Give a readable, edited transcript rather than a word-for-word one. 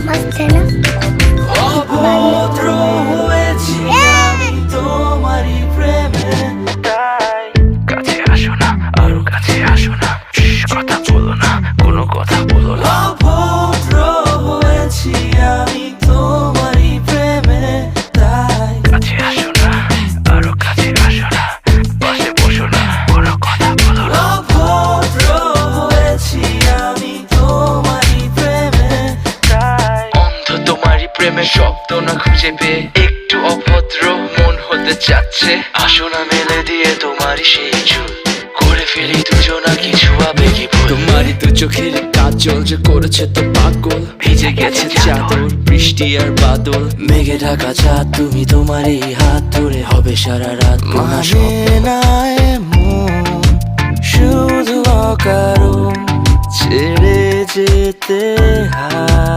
मस्त है ना। অভদ্র হয়েছি আমি তোমারই প্রেমে, তাই কাছে আসো না, আরো কাছে আসো না, কথা বলো না, কোনো কথা বলো না। অভদ্র হয়েছি আমি তোমারই প্রেমে, তাই কাছে আসো না, আরো কাছে আসো না, পাশে বসো না, কোনো কথা বলো না। অভদ্র হয়েছি আমি তোমারই প্রেমে, তাই অন্ধ তোমারই প্রেমে শব্দ না খুঁজে পেয়ে একটু অভদ্র মন হতে চাচ্ছে। আসো না মেলে দিয়ে তোমারই সেই চুল, করে ফেলি দুজনা কিছু আবেগী ভুল। তোমারই দু চোখের কাজল যে করেছে তো পাগল, ভিজে গেছে চাদর বৃষ্টি আর বাদল, মেঘে ঢাকা চাঁদ তুমি তোমারই হাত ধরে হবে সারা রাত। মানে না এমন শুধু অকারণ ছেড়ে যেতে হয়।